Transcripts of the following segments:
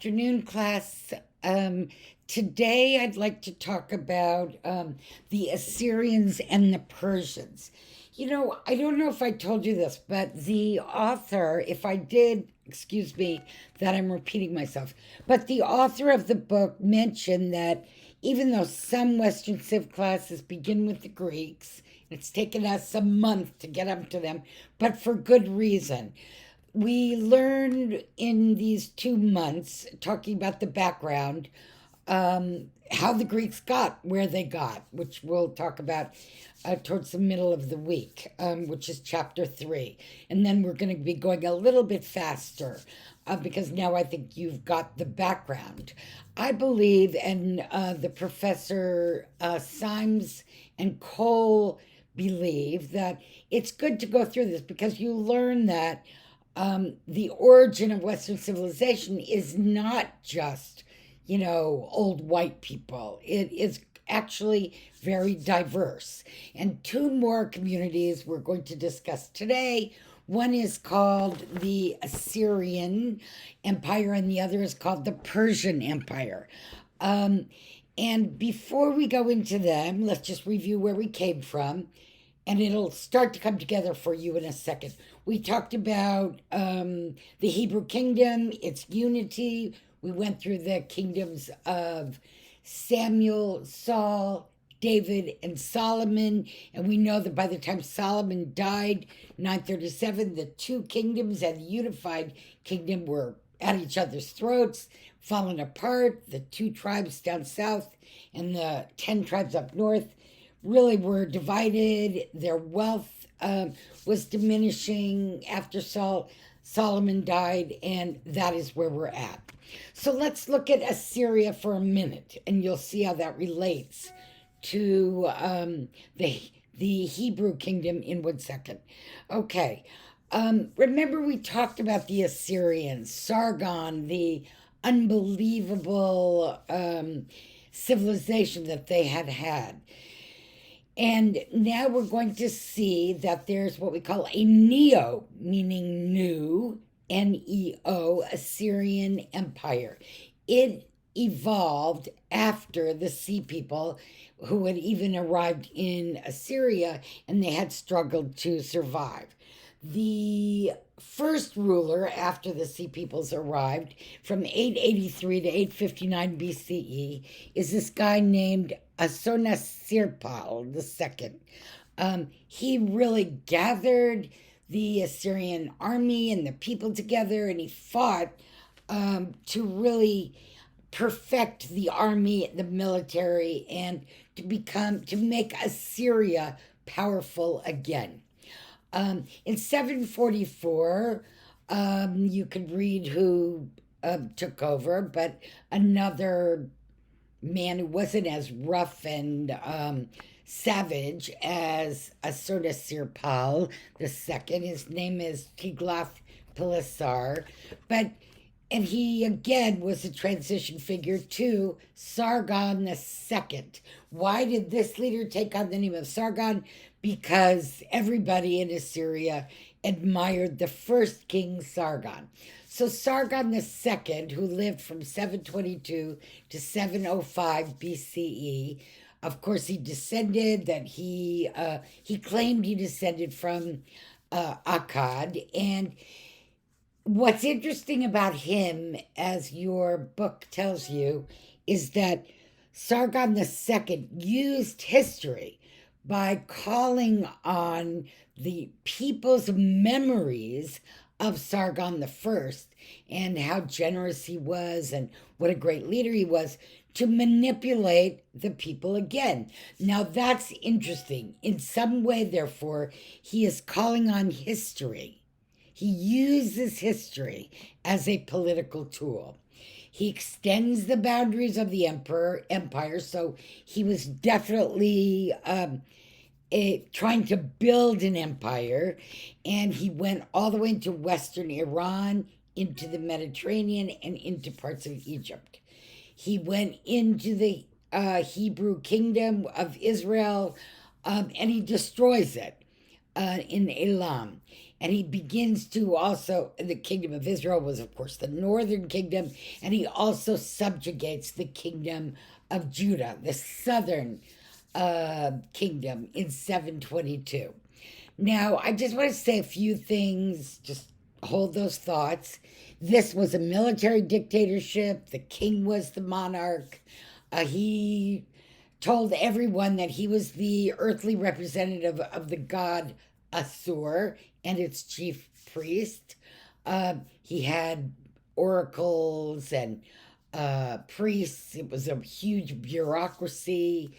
afternoon, class. Today, I'd like to talk about the Assyrians and the Persians. I don't know if I told you this, but the author, if I did, excuse me that I'm repeating myself, but the author of the book mentioned that even though some Western Civ classes begin with the Greeks, it's taken us a month to get up to them, but for good reason. We learned in these 2 months, talking about the background, how the Greeks got where they got, which we'll talk about towards the middle of the week, which is chapter 3. And then we're going to be going a little bit faster because now I think you've got the background. I believe, and the professor Symes and Cole believe, that it's good to go through this because you learn that the origin of Western civilization is not just, old white people. It is actually very diverse. And two more communities we're going to discuss today. One is called the Assyrian Empire, and the other is called the Persian Empire. Um, and before we go into them, let's just review where we came from, and it'll start to come together for you in a second. We talked about the Hebrew kingdom, its unity. We went through the kingdoms of Samuel, Saul, David, and Solomon. And we know that by the time Solomon died, 937, the two kingdoms and the unified kingdom were at each other's throats, falling apart. The two tribes down south and the 10 tribes up north really were divided. Their wealth was diminishing after Solomon died, and that is where we're at. So let's look at Assyria for a minute, and you'll see how that relates to the Hebrew kingdom in 1 second. Okay, remember we talked about the Assyrians, Sargon, the unbelievable civilization that they had had. And now we're going to see that there's what we call a neo, meaning new, Neo, Assyrian Empire. It evolved after the Sea People, who had even arrived in Assyria, and they had struggled to survive. The first ruler after the Sea Peoples arrived from 883 to 859 BCE is this guy named Asurnasirpal II. He really gathered the Assyrian army and the people together, and he fought to really perfect the army, the military, and to make Assyria powerful again. In 744, you could read who took over, but another man who wasn't as rough and savage as Asurnasirpal II. His name is Tiglath-Pileser, and he again was a transition figure to Sargon II. Why did this leader take on the name of Sargon? Because everybody in Assyria admired the first king Sargon. So Sargon II, who lived from 722 to 705 BCE, of course, he claimed he descended from Akkad. And what's interesting about him, as your book tells you, is that Sargon II used history by calling on the people's memories of Sargon I and how generous he was and what a great leader he was to manipulate the people again. Now that's interesting. In some way, therefore, he is calling on history. He uses history as a political tool. He extends the boundaries of the empire, so he was definitely trying to build an empire, and he went all the way into Western Iran, into the Mediterranean, and into parts of Egypt. He went into the Hebrew kingdom of Israel, and he destroys it in Elam. And he begins to also, the kingdom of Israel was, of course, the northern kingdom, and he also subjugates the kingdom of Judah, the southern kingdom, in 722. Now, I just want to say a few things, just hold those thoughts. This was a military dictatorship. The king was the monarch. He told everyone that he was the earthly representative of the god Assur and its chief priest. He had oracles and priests. It was a huge bureaucracy.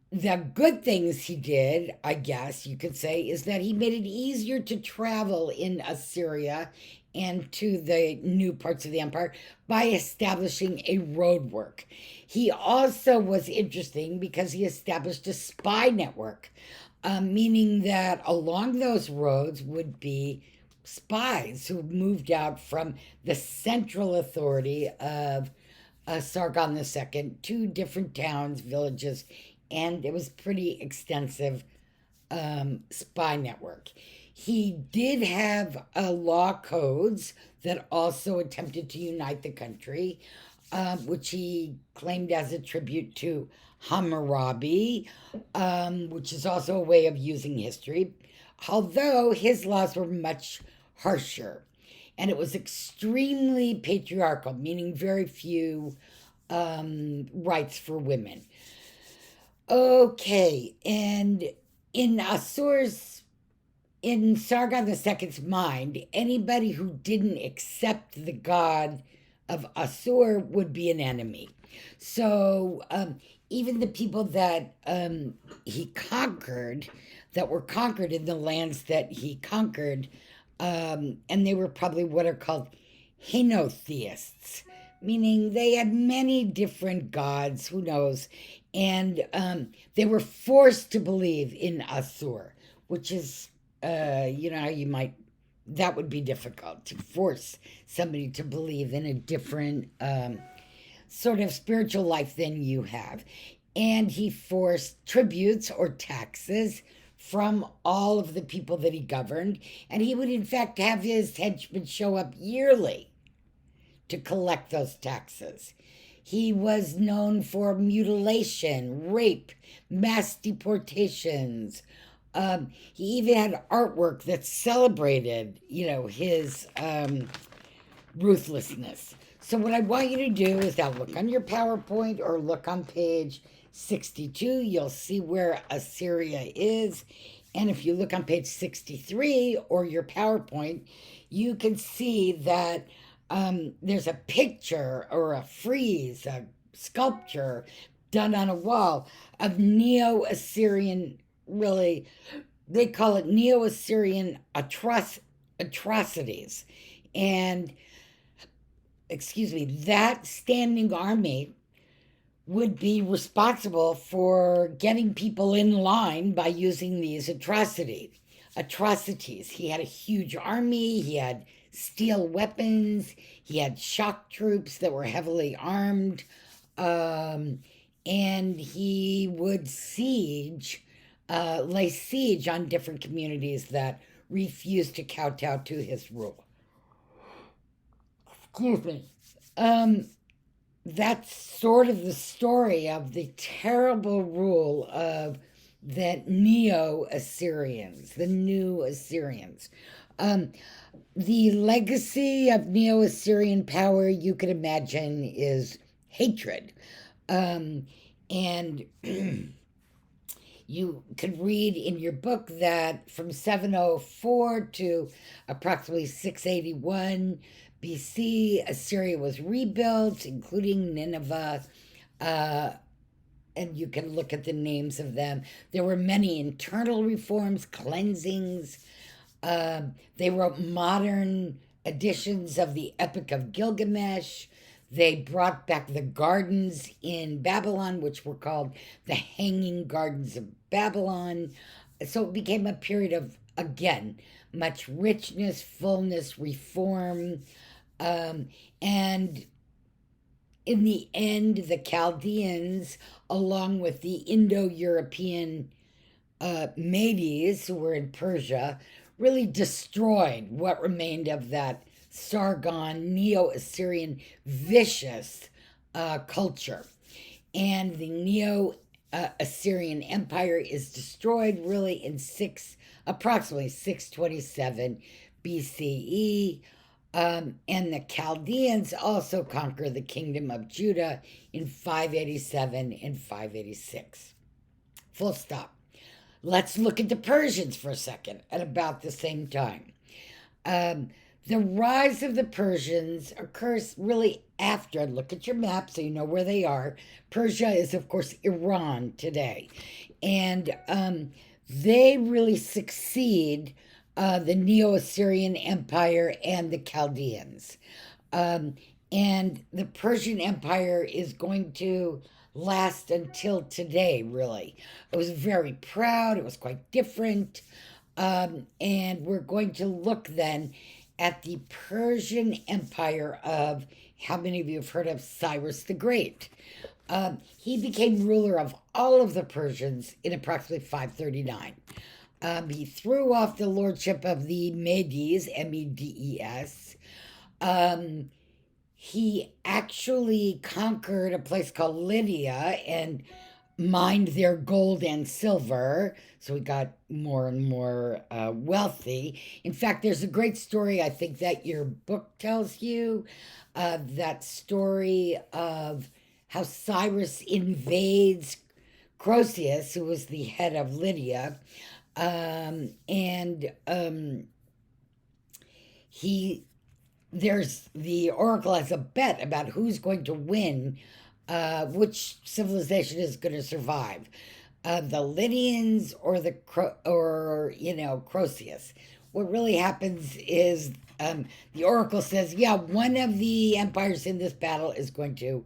The good things he did, I guess you could say, is that he made it easier to travel in Assyria and to the new parts of the empire by establishing a roadwork. He also was interesting because he established a spy network, meaning that along those roads would be spies who moved out from the central authority of Sargon II to different towns, villages, and it was pretty extensive spy network. He did have law codes that also attempted to unite the country, which he claimed as a tribute to Hammurabi, which is also a way of using history, although his laws were much harsher. And it was extremely patriarchal, meaning very few rights for women. Okay, and in in Sargon II's mind, anybody who didn't accept the god of Assur would be an enemy. So even the people that he conquered, that were conquered in the lands that he conquered, and they were probably what are called henotheists, meaning they had many different gods, who knows, and they were forced to believe in Assur, which is, you know, you might, that would be difficult to force somebody to believe in a different sort of spiritual life than you have. And he forced tributes or taxes from all of the people that he governed, and he would, in fact, have his henchmen show up yearly to collect those taxes. He was known for mutilation, rape, mass deportations. He even had artwork that celebrated, you know, his ruthlessness. So what I want you to do is now look on your PowerPoint or look on page 62. You'll see where Assyria is. And if you look on page 63 or your PowerPoint, you can see that there's a picture or a frieze, a sculpture done on a wall of Neo-Assyrian, really, they call it Neo-Assyrian atrocities. And, excuse me, that standing army would be responsible for getting people in line by using these atrocities. He had a huge army, he had steel weapons, he had shock troops that were heavily armed, and he would lay siege on different communities that refused to kowtow to his rule. Excuse me. That's sort of the story of the terrible rule of the Neo-Assyrians, the new Assyrians. The legacy of Neo-Assyrian power, you could imagine, is hatred. And you could read in your book that from 704 to approximately 681 BC, Assyria was rebuilt, including Nineveh, and you can look at the names of them. There were many internal reforms, cleansings. They wrote modern editions of the Epic of Gilgamesh. They brought back the gardens in Babylon, which were called the Hanging Gardens of Babylon. So it became a period of, again, much richness, fullness, reform. And in the end, the Chaldeans, along with the Indo-European Medes, who were in Persia, really destroyed what remained of that Sargon, Neo Assyrian, vicious culture. And the Neo Assyrian Empire is destroyed really in approximately 627 BCE. And the Chaldeans also conquer the kingdom of Judah in 587 and 586. Full stop. Let's look at the Persians for a second at about the same time. The rise of the Persians occurs really after, look at your map so you know where they are. Persia is, of course, Iran today. And they really succeed the Neo Assyrian Empire and the Chaldeans. And the Persian Empire is going to last until today, really. It was very proud, it was quite different. And we're going to look then at the Persian Empire of, how many of you have heard of Cyrus the Great? He became ruler of all of the Persians in approximately 539. He threw off the lordship of the Medes, Medes. He actually conquered a place called Lydia and mined their gold and silver. So he got more and more wealthy. In fact, there's a great story, I think, that your book tells you, that story of how Cyrus invades Croesus, who was the head of Lydia, and there's the oracle has a bet about who's going to win, which civilization is going to survive, the Lydians or Croesus. What really happens is the oracle says, yeah, one of the empires in this battle is going to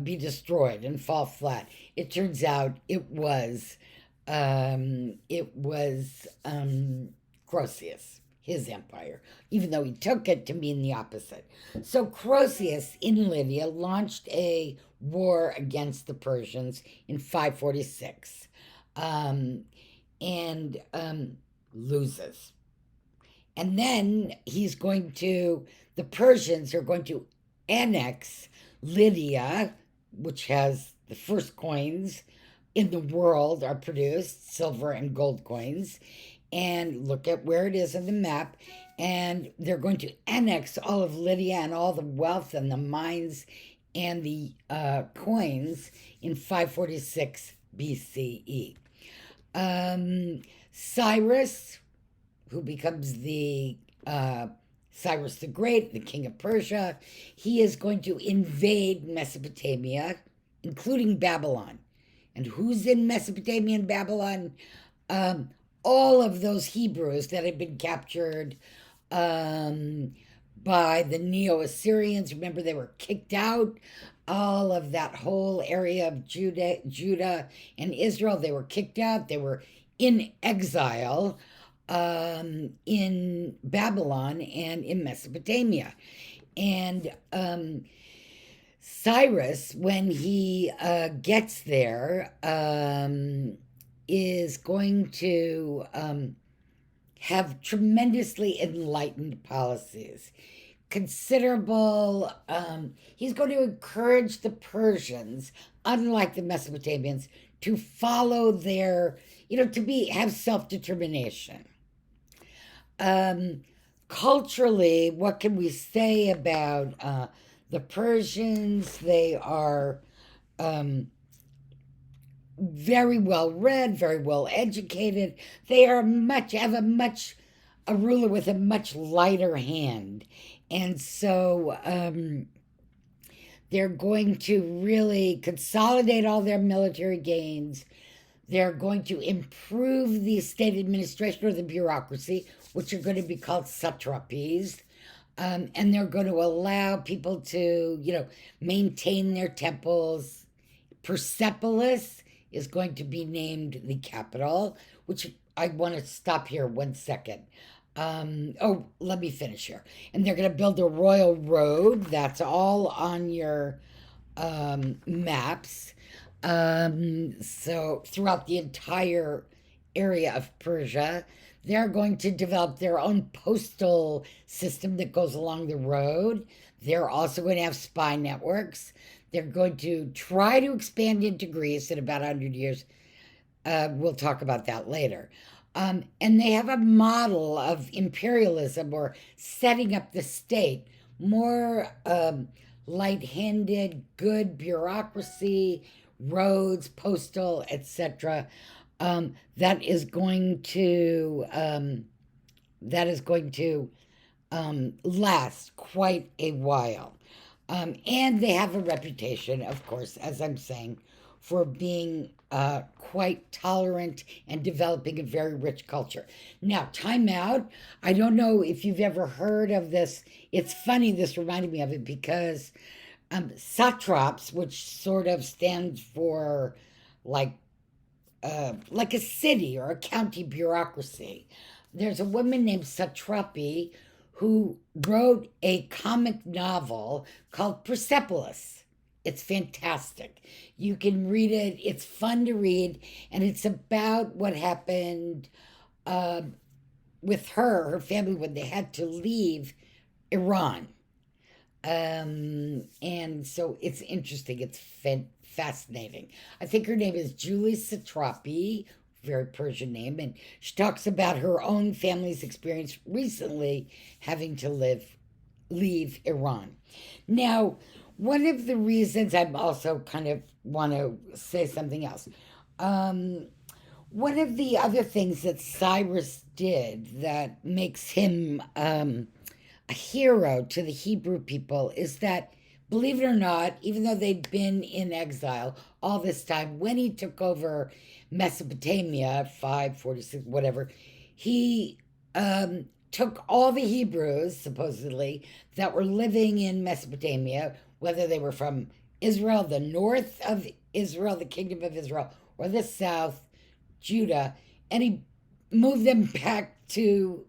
be destroyed and fall flat. It turns out it was Croesus, his empire, even though he took it to mean the opposite. So Croesus in Lydia launched a war against the Persians in 546, and loses. And then the Persians are going to annex Lydia, which has the first coins in the world are produced, silver and gold coins. And look at where it is on the map. And they're going to annex all of Lydia and all the wealth and the mines and the coins in 546 BCE. Cyrus, who becomes the Cyrus the Great, the king of Persia, he is going to invade Mesopotamia, including Babylon. And who's in Mesopotamia and Babylon? All of those Hebrews that had been captured by the Neo-Assyrians. Remember, they were kicked out. All of that whole area of Judah and Israel, they were kicked out. They were in exile in Babylon and in Mesopotamia. And Cyrus, when he gets there, is going to have tremendously enlightened policies. Considerable, he's going to encourage the Persians, unlike the Mesopotamians, to follow their, have self-determination. Culturally, what can we say about the Persians? They are very well read, very well educated. They are a ruler with a much lighter hand. And so they're going to really consolidate all their military gains. They're going to improve the state administration or the bureaucracy, which are going to be called satrapies. And they're going to allow people to, maintain their temples. Persepolis is going to be named the capital, which I want to stop here 1 second. Let me finish here. And they're going to build a royal road. That's all on your maps. So throughout the entire area of Persia, They're going to develop their own postal system that goes along the road. They're also going to have spy networks. They're going to try to expand into Greece in about 100 years. We'll talk about that later. And they have a model of imperialism or setting up the state, more light-handed, good bureaucracy, roads, postal, etc. That is going to last quite a while. And they have a reputation, of course, as I'm saying, for being quite tolerant and developing a very rich culture. Now, time out. I don't know if you've ever heard of this. It's funny, this reminded me of it because satraps, which sort of stands for like a city or a county bureaucracy. There's a woman named Satrapi who wrote a comic novel called Persepolis. It's fantastic. You can read it. It's fun to read, and it's about what happened with her family when they had to leave Iran. And so it's interesting. It's fascinating. I think her name is Julie Satrapi, very Persian name, and she talks about her own family's experience recently having to leave Iran. Now, one of the reasons I'm also kind of want to say something else. One of the other things that Cyrus did that makes him a hero to the Hebrew people is that, believe it or not, even though they'd been in exile all this time, when he took over Mesopotamia, 546, whatever, he took all the Hebrews, supposedly, that were living in Mesopotamia, whether they were from Israel, the north of Israel, the kingdom of Israel, or the south, Judah, and he moved them back to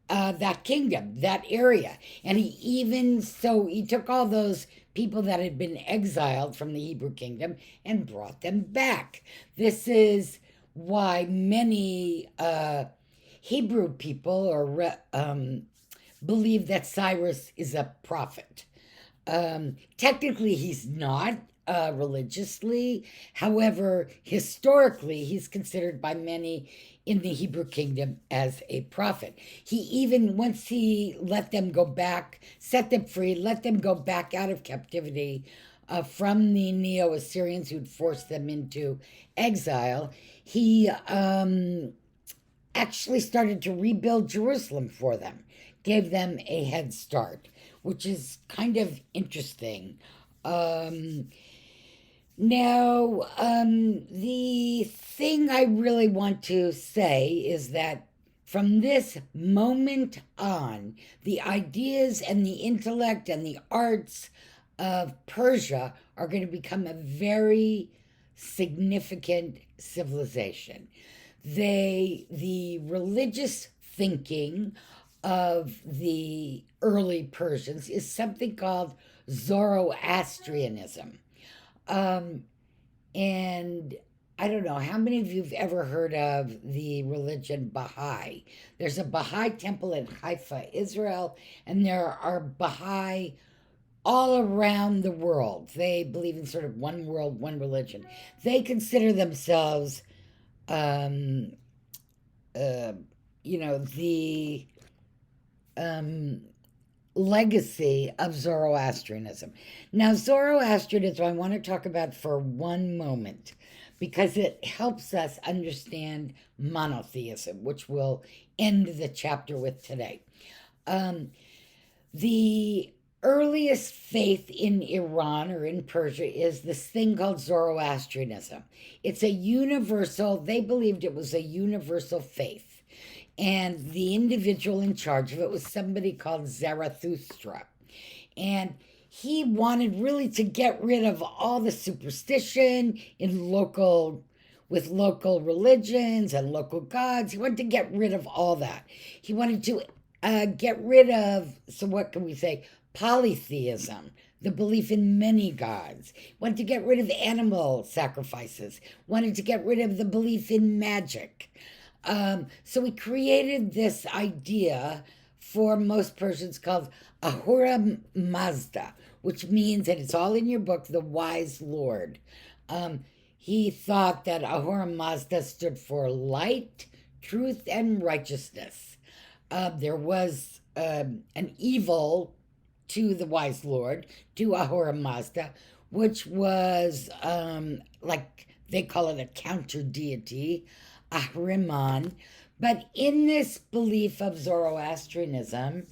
that kingdom, that area. And he took all those people that had been exiled from the Hebrew kingdom and brought them back. This is why many Hebrew people believe that Cyrus is a prophet. Technically, he's not religiously. However, historically, he's considered by many in the Hebrew kingdom as a prophet. He even, once he let them go back, set them free, let them go back out of captivity from the Neo-Assyrians who'd forced them into exile, he actually started to rebuild Jerusalem for them, gave them a head start, which is kind of interesting. Now, the thing I really want to say is that from this moment on, the ideas and the intellect and the arts of Persia are going to become a very significant civilization. The religious thinking of the early Persians is something called Zoroastrianism. And I don't know, how many of you have ever heard of the religion Baha'i? There's a Baha'i temple in Haifa, Israel, and there are Baha'i all around the world. They believe in sort of one world, one religion. They consider themselves, the legacy of Zoroastrianism. Now, Zoroastrianism, I want to talk about for one moment because it helps us understand monotheism, which we'll end the chapter with today. The earliest faith in Iran or in Persia is this thing called Zoroastrianism. It's a universal, they believed it was a universal faith. And the individual in charge of it was somebody called Zarathustra. And he wanted really to get rid of all the superstition with local religions and local gods. He wanted to get rid of all that. He wanted to get rid of, so what can we say, polytheism, the belief in many gods. Wanted to get rid of animal sacrifices. Wanted to get rid of the belief in magic. So he created this idea for most Persians called Ahura Mazda, which means, and it's all in your book, the wise Lord. Um, he thought that Ahura Mazda stood for light, truth, and righteousness. There was an evil to the wise Lord, to Ahura Mazda, which was like they call it a counter deity, Ahriman. But in this belief of Zoroastrianism,